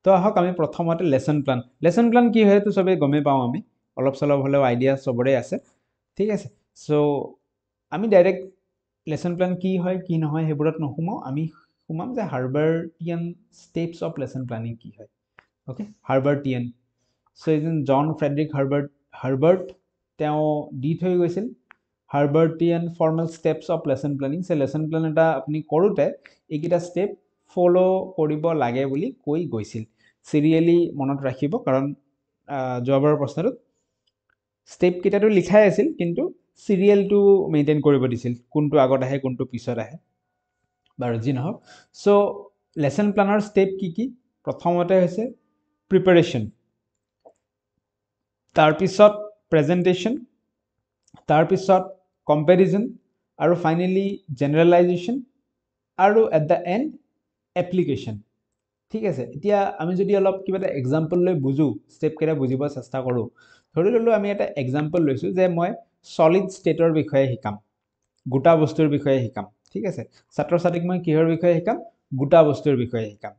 তো আহক আমি প্ৰথমতে লেচন প্লান। লেচন প্লান কি হয় এইটো চবেই গমেই পাওঁ আমি, অলপ চলপ হ'লেও আইডিয়া চবৰে আছে, ঠিক আছে? চ' আমি ডাইৰেক্ট লেচন প্লান কি হয় কি নহয় সেইবোৰত নোসোমাওঁ, আমি সোমাম যে হাৰ্বাৰ্টিয়ান ষ্টেপছ অফ লেচন প্লানিং কি হয়। অ'কে, হাৰ্বাৰ্টিয়ান। চ' এজন জন ফ্ৰেডৰিক হাৰ্বাৰ্ট তেওঁ দি থৈ গৈছিল Herbartian formal steps of lesson planning. So' lesson plan এটা আপুনি কৰোঁতে এইকেইটা ষ্টেপ ফ'ল' কৰিব লাগে বুলি কৈ গৈছিল। চিৰিয়েলি মনত ৰাখিব, কাৰণ যোৱাবাৰৰ প্ৰশ্নটোত ষ্টেপকেইটাতো লিখাই আছিল, কিন্তু চিৰিয়েলটো মেইনটেইন কৰিব দিছিল, কোনটো আগত আহে কোনটো পিছত আহে, বাৰু যি নহওক। চ' লেচন প্লানৰ ষ্টেপ কি কি? প্ৰথমতে হৈছে প্ৰিপাৰেশ্যন, তাৰপিছত প্ৰেজেণ্টেশ্যন, তাৰপিছত কম্পেৰিজন, আৰু ফাইনেলি জেনেৰেলাইজেশ্যন, আৰু এট দ্য এণ্ড এপ্লিকেশ্যন। ঠিক আছে, এতিয়া আমি যদি অলপ কিবা এটা এক্সাম্পল লৈ বুজোঁ, ষ্টেপকেইটা বুজিব চেষ্টা কৰোঁ। ধৰি ল'লোঁ আমি এটা এক্সাম্পল লৈছোঁ যে মই ছলিড ষ্টেটৰ বিষয়ে শিকাম, গোটা বস্তুৰ বিষয়ে শিকাম। ঠিক আছে, ছাত্ৰ ছাত্ৰীক মই কিহৰ বিষয়ে শিকাম? গোটা বস্তুৰ বিষয়ে শিকাম।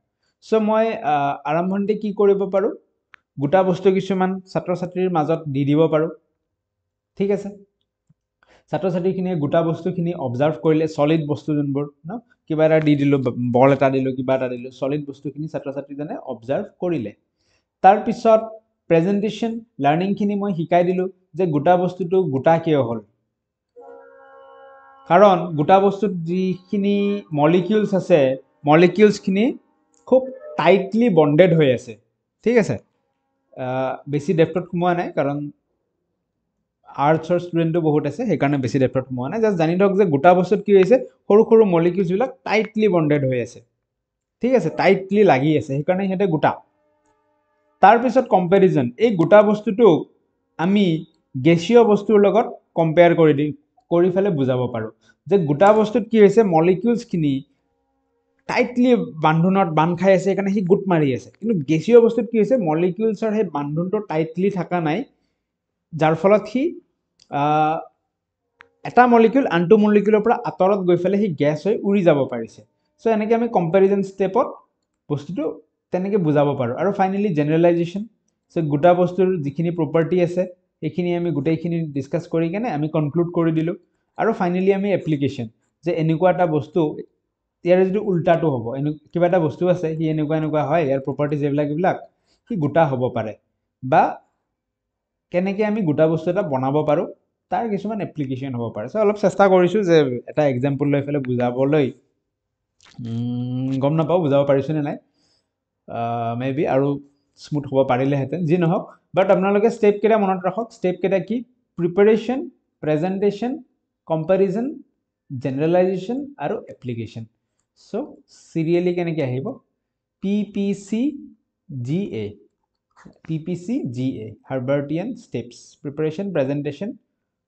সো মই আৰম্ভণিতে কি কৰিব পাৰো গোটা বস্তু কিছুমান ছাত্ৰ ছাত্ৰীৰ মাজত দি দিব পাৰো ঠিক আছে ছাত্ৰ ছাত্ৰীখিনিয়ে গোটা বস্তুখিনি অবজাৰ্ভ কৰিলে সলিড বস্তু যোনবোৰ ন কিবা এটা দি দিলো বল এটা দিলো কিবা এটা দিলো সলিড বস্তুখিনি ছাত্ৰ ছাত্ৰীজনে অবজাৰ্ভ কৰিলে তাৰ পিছত প্ৰেজেন্টেশন লাৰ্নিংখিনি মই শিকাই দিলো যে গোটা বস্তুটো গোটা কিয় হ'ল কাৰণ গোটা বস্তুত যিখিনি মলিকিউলছ আছে মলিকিউলছখিনি খুব টাইটলি বন্ডেড হৈ আছে ঠিক আছে বেছি ডেপথত সোমোৱা নাই কাৰণ আৰ্টছৰ ষ্টুডেণ্টটো বহুত আছে সেইকাৰণে বেছি ডেপথত সোমোৱা নাই জাষ্ট জানি থওক যে গোটা বস্তুত কি হৈছে সৰু সৰু মলিকিউলছবিলাক টাইটলি বন্ডেড হৈ আছে ঠিক আছে টাইটলি লাগি আছে সেইকাৰণে সিহঁতে গোটা তাৰপিছত কম্পেৰিজন এই গোটা বস্তুটোক আমি গেছীয় বস্তুৰ লগত কম্পেয়াৰ কৰি ফেলে বুজাব পাৰোঁ যে গোটা বস্তুত কি হৈছে মলিকিউলছখিনি টাইটলি বান্ধোনত বান্ধ খাই আছে সেইকাৰণে সি গোট মাৰি আছে কিন্তু গেছীয় বস্তুত কি হৈছে মলিকিউলছৰ সেই বান্ধোনটো টাইটলি থকা নাই যাৰ ফলত সি এটা মলিকিউল আনটো মলিকিউলৰ পৰা আঁতৰত গৈ ফেলে সি গেছ হৈ উৰি যাব পাৰিছে সো এনেকৈ আমি কম্পেৰিজন ষ্টেপত বস্তুটো তেনেকৈ বুজাব পাৰোঁ আৰু ফাইনেলি জেনেৰেলাইজেশ্যন সো গোটা বস্তুৰ যিখিনি প্ৰপাৰ্টি আছে সেইখিনি আমি গোটেইখিনি ডিছকাছ কৰি কেনে আমি কনক্লুড কৰি দিলোঁ আৰু ফাইনেলি আমি এপ্লিকেশ্যন যে এনেকুৱা এটা বস্তু ইয়াৰ যদি উল্টাটো হ'ব কিবা এটা বস্তু আছে সি এনেকুৱা হয় ইয়াৰ প্ৰপাৰ্টিজ এইবিলাক সি গোটা হ'ব পাৰে বা কেনেকৈ আমি গোটা বস্তু এটা বনাব পাৰোঁ তাৰ কিছুমান এপ্লিকেশ্যন হ'ব পাৰে সো অলপ চেষ্টা কৰিছোঁ যে এটা এক্সাম্পল লৈ পেলাই বুজাবলৈ গম নাপাওঁ বুজাব পাৰিছোঁ নে নাই মে বি আৰু স্মুথ হ'ব পাৰিলেহেঁতেন যি নহওক বাট আপোনালোকে ষ্টেপকেইটা মনত ৰাখক ষ্টেপকেইটা কি প্ৰিপাৰেশ্যন প্ৰেজেণ্টেশ্যন কম্পেৰিজন জেনেৰেলাইজেশ্যন আৰু এপ্লিকেশ্যন সো চিৰিয়েলি কেনেকৈ আহিব PPCGA PPCGA Herbartian steps preparation presentation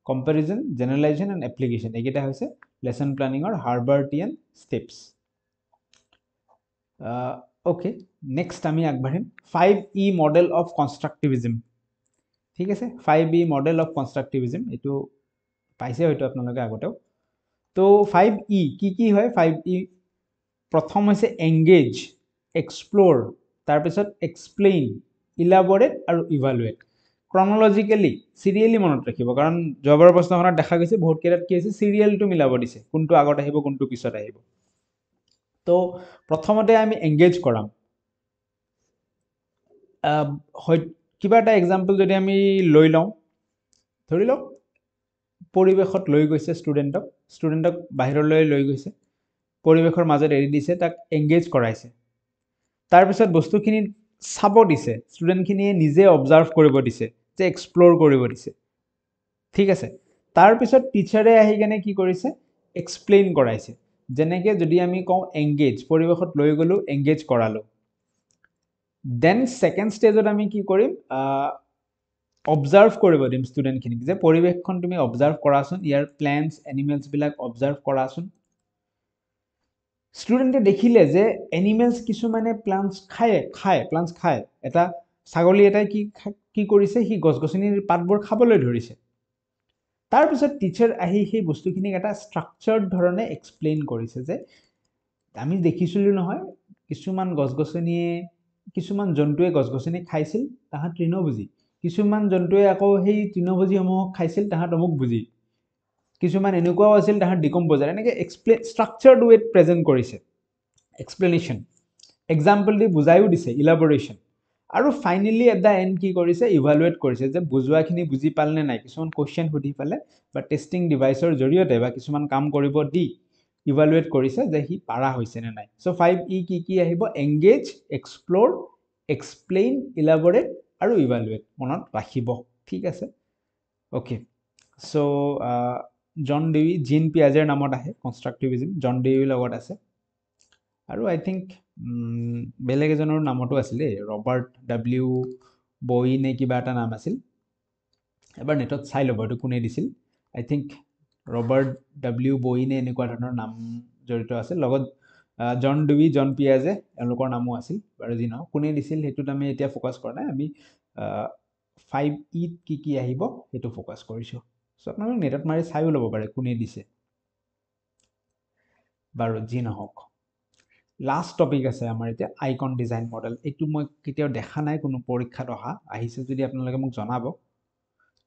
comparison generalization and application এইকেইটা হৈছে lesson planning or Herbartian steps okay next আমি আগবাঢ়িম 5E model of constructivism ঠিক আছে 5E model of constructivism এইটো পাইছে হয়তো আপোনালোকে আগতেও তো 5E কি হয় 5E প্ৰথম হৈছে engage explore তাৰপিছত explain ইলাবৰেট আৰু ইভালুৱেট ক্ৰনলজিকেলি চিৰিয়েলি মনত ৰাখিব কাৰণ যোৱাবাৰৰ প্ৰশ্নখনত দেখা গৈছে বহুত কেইটাত কি হৈছে চিৰিয়েলটো মিলাব দিছে কোনটো আগত আহিব কোনটো পিছত আহিব তো প্ৰথমতে আমি এংগেজ কৰাম কিবা এটা এক্সাম্পল যদি আমি লৈ লওঁ ধৰি লওক পৰিৱেশত লৈ গৈছে ষ্টুডেণ্টক বাহিৰলৈ লৈ গৈছে পৰিৱেশৰ মাজত এৰি দিছে তাক এংগেজ কৰাইছে তাৰপিছত বস্তুখিনি চাব দিছে ষ্টুডেণ্টখিনিয়ে নিজে অবজাৰ্ভ কৰিব দিছে যে এক্সপ্ল'ৰ কৰিব দিছে ঠিক আছে তাৰপিছত টিচাৰে আহি কেনে কি কৰিছে এক্সপ্লেইন কৰাইছে যেনেকৈ যদি আমি কওঁ এংগেজ পৰিৱেশত লৈ গ'লোঁ এংগেজ কৰালোঁ দেন ছেকেণ্ড ষ্টেজত আমি কি কৰিম অবজাৰ্ভ কৰিব দিম ষ্টুডেণ্টখিনিক যে পৰিৱেশখন তুমি অবজাৰ্ভ কৰাচোন ইয়াৰ প্লেণ্টছ এনিমেলছবিলাক অবজাৰ্ভ কৰাচোন ষ্টুডেণ্টে দেখিলে যে এনিমেলছ কিছুমানে প্লাণ্টছ খায় এটা ছাগলী এটাই কি কৰিছে সি গছ গছনিৰ পাতবোৰ খাবলৈ ধৰিছে তাৰপিছত টিচাৰ আহি সেই বস্তুখিনিক এটা ষ্ট্ৰাকচাৰ্ড ধৰণে এক্সপ্লেইন কৰিছে যে আমি দেখিছিলোঁ নহয় কিছুমান গছ গছনিয়ে কিছুমান জন্তুৱে গছ গছনি খাইছিল তাহাঁত তৃণভোজী কিছুমান জন্তুৱে আকৌ সেই তৃণভোজীসমূহক খাইছিল তাহাঁত অমুকভোজী কিছুমান এনেকুৱাও আছিল তাহাঁত ডিকম্প'জাৰ এনেকৈ ষ্ট্ৰাকচাৰ্ড ৱেত প্ৰেজেণ্ট কৰিছে এক্সপ্লেনেশ্যন এক্সাম্পল দি বুজায়ো দিছে ইলাবৰেশ্যন আৰু ফাইনেলি এট দ্য এণ্ড কি কৰিছে ইভালুৱেট কৰিছে যে বুজোৱাখিনি বুজি পালে নাই কিছুমান কুৱেশ্যন সুধি পেলাই বা টেষ্টিং ডিভাইচৰ জৰিয়তে বা কিছুমান কাম কৰিব দি ইভালুৱেট কৰিছে যে সি পাৰা হৈছে নে নাই চ' 5E কি আহিব এংগেজ এক্সপ্ল'ৰ এক্সপ্লেইন ইলাবৰেট আৰু ইভালুৱেট মনত ৰাখিব ঠিক আছে অ'কে চ' জন ডেউই জিন পিয়াজেৰ নামত আহে কনষ্ট্ৰাক্টিভিজিম জন ডেউইৰ লগত আছে আৰু আই থিংক বেলেগ এজনৰ নামতো আছিলে ৰবাৰ্ট ডাব্লিউ বই নে কিবা এটা নাম আছিল এবাৰ নেটত চাই ল'ব এইটো কোনে দিছিল আই থিংক ৰবাৰ্ট ডাব্লিউ বই নে এনেকুৱা ধৰণৰ নাম জড়িত আছিল লগত জন ডেউই জন পিয়াজে এওঁলোকৰ নামো আছিল বাৰু যি নহওক কোনে দিছিল সেইটোত আমি এতিয়া ফ'কাছ কৰা নাই আমি 5E কি আহিব সেইটো ফ'কাছ কৰিছোঁ চ' আপোনালোকে নেটত মাৰি চাইও ল'ব পাৰে কোনে দিছে বাৰু যি নহওক লাষ্ট টপিক আছে আমাৰ এতিয়া আইকন ডিজাইন মডেল এইটো মই কেতিয়াও দেখা নাই কোনো পৰীক্ষাত অহা আহিছে যদি আপোনালোকে মোক জনাব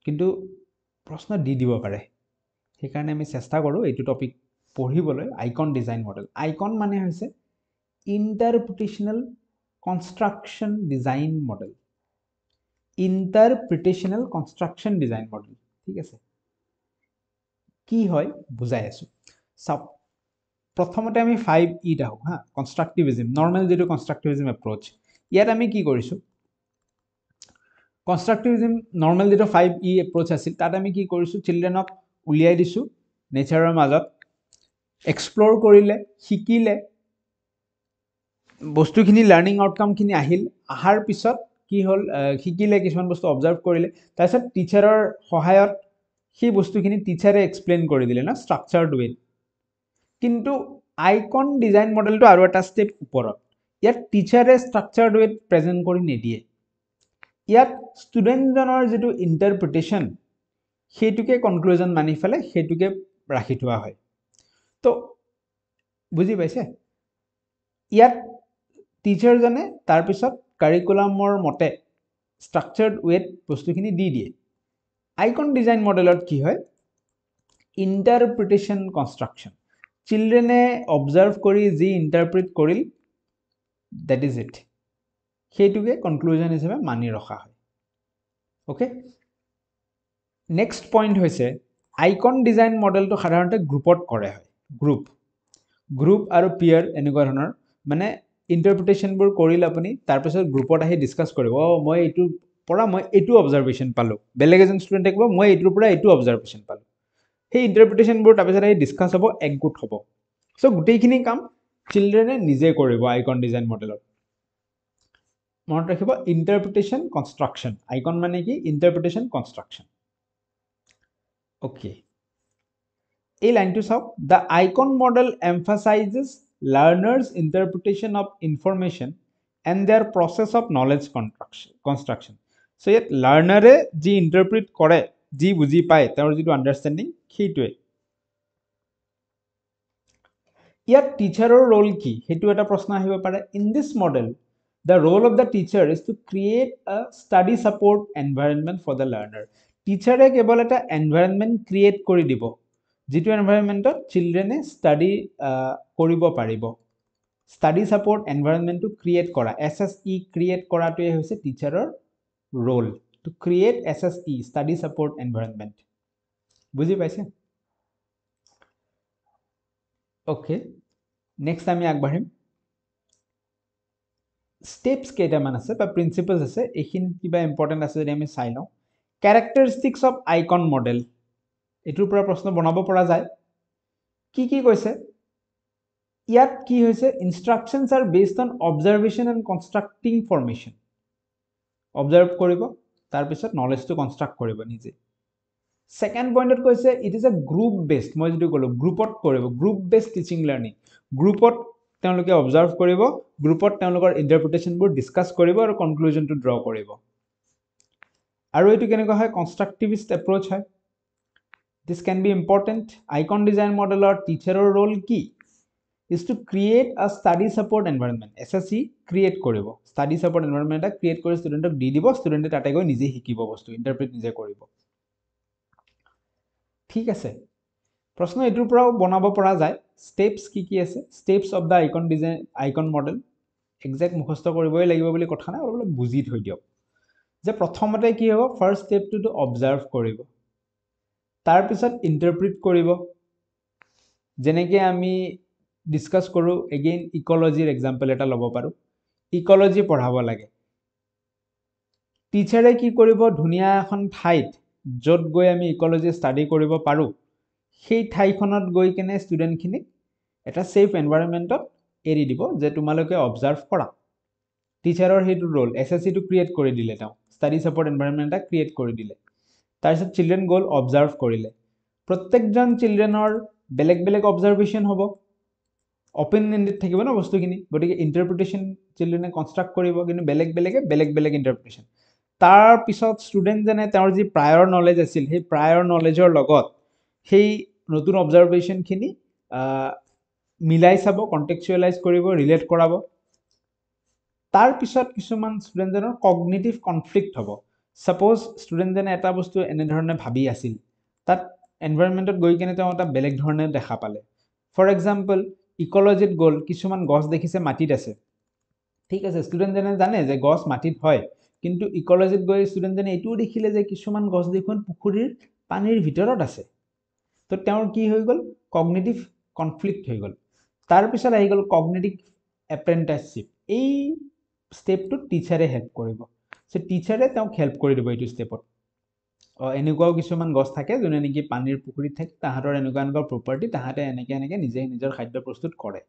কিন্তু প্ৰশ্ন দি দিব পাৰে সেইকাৰণে আমি চেষ্টা কৰোঁ এইটো টপিক পঢ়িবলৈ আইকন ডিজাইন মডেল আইকন মানে হৈছে interpretational construction design model interpretational construction design model ঠিক আছে কি হয় বুজাই আছোঁ চাওক প্ৰথমতে আমি 5E আহোঁ হা কনষ্ট্ৰাকটিভিজম নৰ্মেল যেটো কনষ্ট্ৰাকটিভিজম এপ্ৰোচ ইয়াত আমি কি কৰিছোঁ কনষ্ট্ৰাকটিভিজম নৰ্মেল যেটো 5E এপ্ৰোচ আছিল তাত আমি কি কৰিছোঁ চিলড্ৰেনক উলিয়াই দিছোঁ নেচাৰৰ মাজত এক্সপ্লোৰ কৰিলে শিকিলে বস্তুখিনি লাৰ্নিং আউটকামখিনি আহিল আহাৰ পিছত কি হ'ল শিকিলে কিছুমান বস্তু অবজাৰ্ভ কৰিলে তাৰপিছত টিচাৰৰ সহায়ত সেই বস্তুখিনি টিচাৰে এক্সপ্লেইন কৰি দিলে না ষ্ট্ৰাকচাৰ্ড ৱেত কিন্তু আইকন ডিজাইন মডেলটো আৰু এটা ষ্টেপ ওপৰত ইয়াত টিচাৰে ষ্ট্ৰাকচাৰ্ড ৱেত প্ৰেজেন্ট কৰি নিদিয়ে ইয়াত ষ্টুডেণ্টজনৰ যেটো ইণ্টাৰপ্ৰিটেশ্যন সেইটোকে কনক্লুজন মানি ফেলে সেইটোকে ৰাখি থোৱা হয় তো বুজি পাইছে ইয়াত টিচাৰজনে তাৰপিছত কাৰিকুলামৰ মতে ষ্ট্ৰাকচাৰ্ড ৱেত বস্তুখিনি দি দিয়ে আইকন ডিজাইন মডেলত কি হয় ইণ্টাৰপ্ৰিটেশ্যন কনষ্ট্ৰাকশ্যন চিলড্ৰেনে অবজাৰ্ভ কৰি যি ইণ্টাৰপ্ৰিট কৰিল দ্যাট ইজ ইট সেইটোকে কনক্লুজন হিচাপে মানি ৰখা হয় ওকে নেক্সট পইণ্ট হৈছে আইকন ডিজাইন মডেলটো সাধাৰণতে গ্ৰুপত কৰে হয় গ্ৰুপ আৰু পিয়াৰ এনেকুৱা ধৰণৰ মানে ইণ্টাৰপ্ৰিটেশ্যনবোৰ কৰিল আপুনি তাৰপিছত গ্ৰুপত আহি ডিছকাছ কৰিব মই এইটোৰ পৰা মই এইটো অবজাৰভেশ্যন পালোঁ বেলেগ এজন ষ্টুডেণ্টে ক'ব মই এইটোৰ পৰা এইটো অবজাৰভেশ্যন পালোঁ সেই ইণ্টাৰপ্ৰিটেশ্যনবোৰ তাৰপিছত আহি ডিছকাছ হ'ব একগোট হ'ব চ' গোটেইখিনি কাম চিলড্ৰেনে নিজে কৰিব আইকন ডিজাইন মডেলত মনত ৰাখিব ইণ্টাৰপ্ৰিটেশ্যন কনষ্ট্ৰাকশ্যন আইকন মানে কি ইণ্টাৰপ্ৰিটেশ্যন কনষ্ট্ৰাকশ্যন ওকে এই লাইনটো চাওক the ICON model emphasises learners interpretation of information and their process of knowledge construction so' ইয়াত লাৰ্ণাৰে যি ইণ্টাৰপ্ৰিট কৰে যি বুজি পায় তেওঁৰ যিটো আণ্ডাৰষ্টেণ্ডিং সেইটোৱে ইয়াত টিচাৰৰ ৰোল কি সেইটো এটা প্ৰশ্ন আহিব পাৰে in this model the role of the teacher is to create a study support environment for the learner টিচাৰে কেৱল এটা এনভাইৰনমেণ্ট ক্ৰিয়েট কৰি দিব যিটো এনভাইৰনমেণ্টত চিলড্ৰেনে ষ্টাডি কৰিব পাৰিব ষ্টাডি ছাপৰ্ট এনভাইৰনমেণ্টটো ক্ৰিয়েট কৰা SSE ক্ৰিয়েট কৰাটোৱে হৈছে টিচাৰৰ role to create SSE study support environment বুজি পাইছে ওকে নেক্সট আমি আগবাঢ়িম স্টেপছ কেইটামান আছে বা প্ৰিন্সিপলছ আছে এইখিনি কিবা ইম্পৰ্টেণ্ট আছে যদি আমি চাই লওঁ কেৰেক্টাৰিষ্টিক্স অফ আইকন মডেল এইটোৰ পৰা প্ৰশ্ন বনাব পৰা যায় কি কৈছে ইয়াত কি হৈছে instructions R based on observation and constructing formation observe কৰিব তাৰপিছত নলেজটো কনষ্ট্ৰাক্ট কৰিব নিজে ছেকেণ্ড পইণ্টত কৈছে it is a group based মই যিটো ক'লোঁ গ্ৰুপত কৰিব গ্ৰুপ বেছড টিচিং লাৰ্ণিং গ্ৰুপত তেওঁলোকে অবজাৰ্ভ কৰিব গ্ৰুপত তেওঁলোকৰ ইণ্টাৰপ্ৰিটেশ্যনবোৰ ডিছকাছ কৰিব আৰু কনক্লুজনটো ড্ৰ কৰিব আৰু এইটো কেনেকুৱা হয় কনষ্ট্ৰাক্টিভিষ্ট এপ্ৰ'চ হয় this can be important ICON design মডেলৰ টিচাৰৰ ৰোল কি is to create a study support environment SSE create কৰিব ষ্টাডি ছাপৰ্ট এনভাইৰনমেণ্ট এটা ক্ৰিয়েট কৰি ষ্টুডেণ্টক দি দিব ষ্টুডেণ্টে তাতে গৈ নিজে শিকিব বস্তু ইণ্টাৰপ্ৰিট নিজে কৰিব ঠিক আছে প্ৰশ্ন এইটোৰ পৰাও বনাব পৰা যায় ষ্টেপছ কি আছে steps of the icon design icon model exact মুখস্থ কৰিবই লাগিব বুলি কথা নাই অলপ বুজি থৈ দিয়ক যে প্ৰথমতে কি হ'ব ফাৰ্ষ্ট ষ্টেপটো অবজাৰ্ভ কৰিব তাৰপিছত ইণ্টাৰপ্ৰিট কৰিব যেনেকৈ আমি ডিছকাছ কৰোঁ এগেইন ইক'লজিৰ এক্সাম্পল এটা ল'ব পাৰোঁ ইক'লজি পঢ়াব লাগে টিচাৰে কি কৰিব ধুনীয়া এখন ঠাইত য'ত গৈ আমি ইক'লজি ষ্টাডি কৰিব পাৰোঁ সেই ঠাইখনত গৈ কেনে ষ্টুডেণ্টখিনিক এটা ছেফ এনভাইৰনমেণ্টত এৰি দিব যে তোমালোকে অবজাৰ্ভ কৰা টিচাৰৰ সেইটো ৰোল SSEটো ক্ৰিয়েট কৰি দিলে তেওঁ ষ্টাডি ছাপৰ্ট এনভাইৰনমেণ্ট এটা ক্ৰিয়েট কৰি দিলে তাৰপিছত চিলড্ৰেন গ'ল অবজাৰ্ভ কৰিলে প্ৰত্যেকজন চিলড্ৰেনৰ বেলেগ বেলেগ অবজাৰভেশ্যন হ'ব অপেন এণ্ডেড থাকিব ন বস্তুখিনি গতিকে ইণ্টাৰপ্ৰিটেশ্যন চিলড্ৰেনে কনষ্ট্ৰাক্ট কৰিব কিন্তু বেলেগ বেলেগ ইণ্টাৰপ্ৰিটেশ্যন তাৰপিছত ষ্টুডেণ্টজনে তেওঁৰ যি প্ৰায়ৰ নলেজ আছিল সেই প্ৰায়ৰ নলেজৰ লগত সেই নতুন অবজাৰভেশ্যনখিনি মিলাই চাব, কণ্টেক্সচুৱেলাইজ কৰিব, ৰিলেট কৰাব। তাৰ পিছত কিছুমান ষ্টুডেণ্টজনৰ কগনিটিভ কনফ্লিক্ট হ'ব। ছাপ'জ ষ্টুডেণ্টজনে এটা বস্তু এনেধৰণে ভাবি আছিল, তাত এনভাইৰনমেণ্টত গৈ কিনে তেওঁ এটা বেলেগ ধৰণে দেখা পালে। ফৰ এক্সাম্পল, ইক'লজিত গ'ল, কিছুমান গছ দেখিছে মাটিত আছে, ঠিক আছে, ষ্টুডেণ্টজনে জানে যে গছ মাটিত হয়, কিন্তু ইক'লজিত গৈ ষ্টুডেণ্টজনে এইটোও দেখিলে যে কিছুমান গছ দেখোন পুখুৰীৰ পানীৰ ভিতৰত আছে। তো তেওঁৰ কি হৈ গ'ল, কগনিটিভ কনফ্লিক্ট হৈ গ'ল। তাৰপিছত আহি গ'ল কগনিটিভ এপ্ৰেণ্টিছশ্বিপ। এই ষ্টেপটোত টিচাৰে হেল্প কৰিব। চ' টিচাৰে তেওঁক হেল্প কৰি দিব এইটো ষ্টেপত। এনেকুৱাও কিছুমান গছ থাকে যোনে নেকি পানীৰ পুখুৰীত থাকে, তাহাঁতৰ এনেকুৱা প্ৰপাৰ্টি, তাহাঁতে এনেকৈ নিজে নিজৰ খাদ্য প্ৰস্তুত কৰে।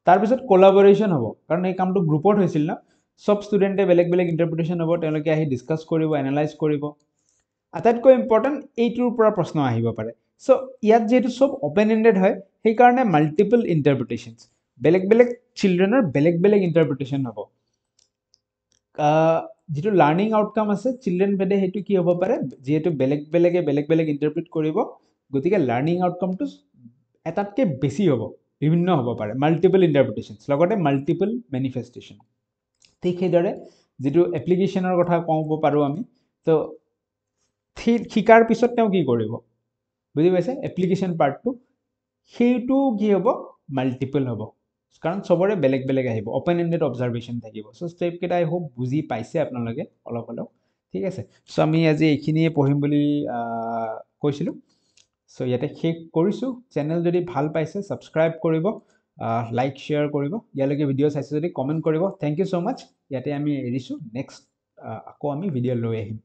তাৰপিছত কোলাবৰেশ্যন হ'ব, কাৰণ এই কামটো গ্ৰুপত হৈছিল ন, চব ষ্টুডেণ্টে বেলেগ বেলেগ ইণ্টাৰপ্ৰিটেশ্যন হ'ব, তেওঁলোকে আহি ডিছকাছ কৰিব, এনালাইজ কৰিব। আটাইতকৈ ইম্পৰ্টেণ্ট এইটোৰ পৰা প্ৰশ্ন আহিব পাৰে। চ' ইয়াত যিহেতু চব অপেন এণ্ডেড হয়, সেইকাৰণে মাল্টিপল ইণ্টাৰপ্ৰিটেশ্যনছ, বেলেগ বেলেগ চিলড্ৰেনৰ বেলেগ বেলেগ ইণ্টাৰপ্ৰিটেশ্যন হ'ব। যিটো লাৰ্ণিং আউটকাম আছে চিলড্ৰেন ভেদে সেইটো কি হ'ব পাৰে, যিহেতু বেলেগ বেলেগে ইণ্টাৰপ্ৰিট কৰিব, গতিকে লাৰ্ণিং আউটকামটো এটাতকৈ বেছি হ'ব, বিভিন্ন হ'ব পাৰে, মাল্টিপল ইণ্টাৰপ্ৰিটেশ্যনছ, লগতে মাল্টিপল মেনিফেষ্টেশ্যন। ঠিক সেইদৰে যিটো এপ্লিকেশ্যনৰ কথা ক'ব পাৰোঁ আমি, তো শিকাৰ পিছত তেওঁ কি কৰিব, বুজি পাইছে, এপ্লিকেশ্যন পাৰ্টটো, সেইটো কি হ'ব, মাল্টিপল হ'ব, কাৰণ চবৰে বেলেগ বেলেগ আহিব, অপেন এণ্ডেড অবজাৰভেশ্যন থাকিব। চ' ষ্টেপকেইটা আই হোপ বুজি পাইছে আপোনালোকে অলপ হ'লেও, ঠিক আছে। চ' আমি আজি এইখিনিয়ে পঢ়িম বুলি কৈছিলোঁ। চ' ইয়াতে শেষ কৰিছোঁ। চেনেল যদি ভাল পাইছে ছাবস্ক্ৰাইব কৰিব, লাইক শ্বেয়াৰ কৰিব, ইয়ালৈকে ভিডিঅ' চাইছে যদি কমেণ্ট কৰিব। থেংক ইউ ছ' মাছ। ইয়াতে আমি এৰিছোঁ, নেক্সট আকৌ আমি ভিডিঅ' লৈ আহিম।